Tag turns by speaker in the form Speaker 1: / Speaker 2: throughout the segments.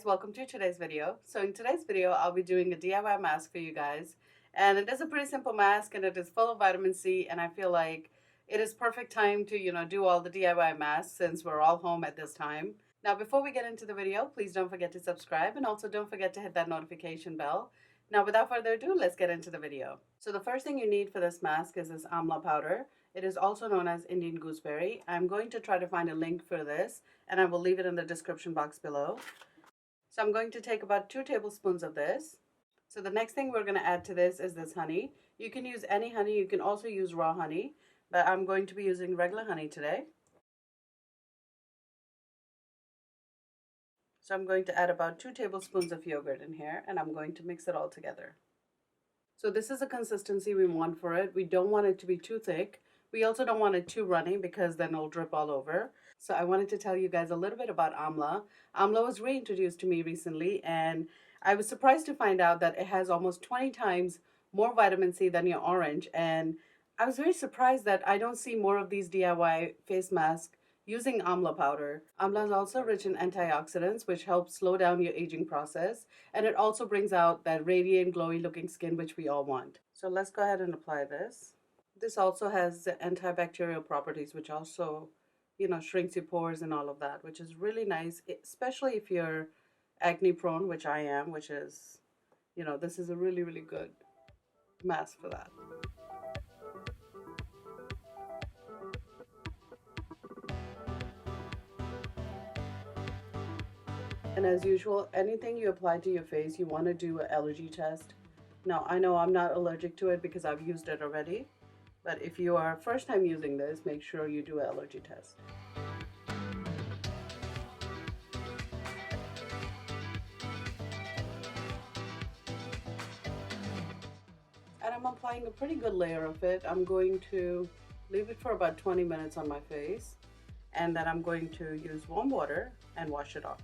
Speaker 1: welcome to today's video. So in today's video, I'll be doing a DIY mask for you guys. And it is a pretty simple mask and it is full of vitamin C, and I feel like it is perfect time to, do all the DIY masks since we're all home at this time. Now, before we get into the video, please don't forget to subscribe and also don't forget to hit that notification bell. Now, without further ado, let's get into the video. So the first thing you need for this mask is this amla powder. It is also known as Indian gooseberry. I'm going to try to find a link for this and I will leave it in the description box below. So I'm going to take about 2 tablespoons of this. So the next thing we're going to add to this is this honey. You can use any honey. You can also use raw honey, but I'm going to be using regular honey today. So I'm going to add about 2 tablespoons of yogurt in here and I'm going to mix it all together. So this is the consistency we want for it. We don't want it to be too thick. We also don't want it too runny because then it'll drip all over. So I wanted to tell you guys a little bit about amla. Amla was reintroduced to me recently and I was surprised to find out that it has almost 20 times more vitamin C than your orange. And I was very surprised that I don't see more of these DIY face masks using amla powder. Amla is also rich in antioxidants, which helps slow down your aging process. And it also brings out that radiant, glowy looking skin, which we all want. So let's go ahead and apply this. This also has antibacterial properties, which also, shrinks your pores and all of that, which is really nice, especially if you're acne prone, which I am, which is, this is a really, really good mask for that. And as usual, anything you apply to your face, you want to do an allergy test. Now, I know I'm not allergic to it because I've used it already. But if you are first time using this, make sure you do an allergy test. And I'm applying a pretty good layer of it. I'm going to leave it for about 20 minutes on my face. And then I'm going to use warm water and wash it off.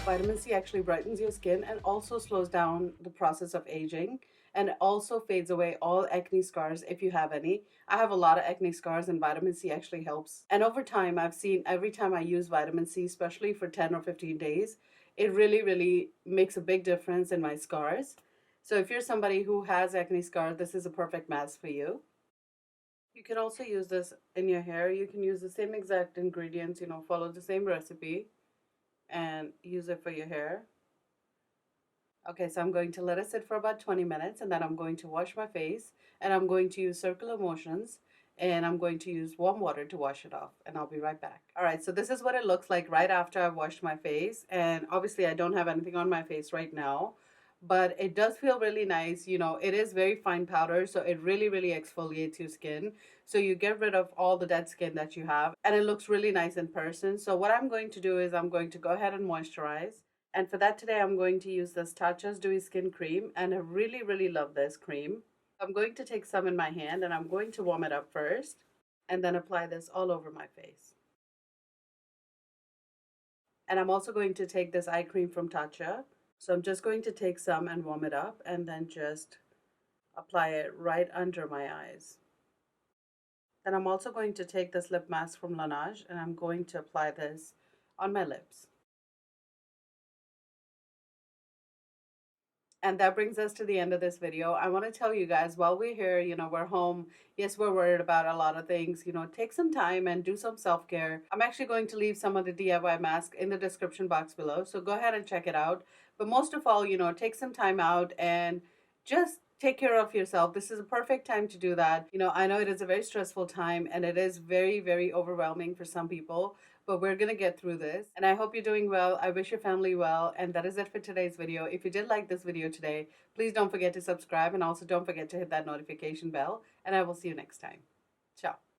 Speaker 1: Vitamin C actually brightens your skin and also slows down the process of aging, and it also fades away all acne scars if you have any. I have a lot of acne scars and vitamin C actually helps. And over time, I've seen every time I use vitamin C, especially for 10 or 15 days, it really, really makes a big difference in my scars. So if you're somebody who has acne scars, this is a perfect mask for you. You can also use this in your hair. You can use the same exact ingredients, follow the same recipe and use it for your hair. Okay, so I'm going to let it sit for about 20 minutes and then I'm going to wash my face and I'm going to use circular motions and I'm going to use warm water to wash it off, and I'll be right back. All right, so this is what it looks like right after I've washed my face, and obviously I don't have anything on my face right now, but it does feel really nice. It is very fine powder, so it really, really exfoliates your skin. So you get rid of all the dead skin that you have, and it looks really nice in person. So what I'm going to do is I'm going to go ahead and moisturize. And for that today, I'm going to use this Tatcha's Dewy Skin Cream, and I really, really love this cream. I'm going to take some in my hand, and I'm going to warm it up first, and then apply this all over my face. And I'm also going to take this eye cream from Tatcha. So I'm just going to take some and warm it up and then just apply it right under my eyes. Then I'm also going to take this lip mask from Laneige and I'm going to apply this on my lips. And that brings us to the end of this video. I want to tell you guys, while we're here, we're home. Yes, we're worried about a lot of things. Take some time and do some self-care. I'm actually going to leave some of the DIY masks in the description box below, so go ahead and check it out. But most of all, take some time out and just take care of yourself. This is a perfect time to do that. I know it is a very stressful time and it is very, very overwhelming for some people, but we're going to get through this. And I hope you're doing well. I wish your family well. And that is it for today's video. If you did like this video today, please don't forget to subscribe and also don't forget to hit that notification bell. And I will see you next time. Ciao.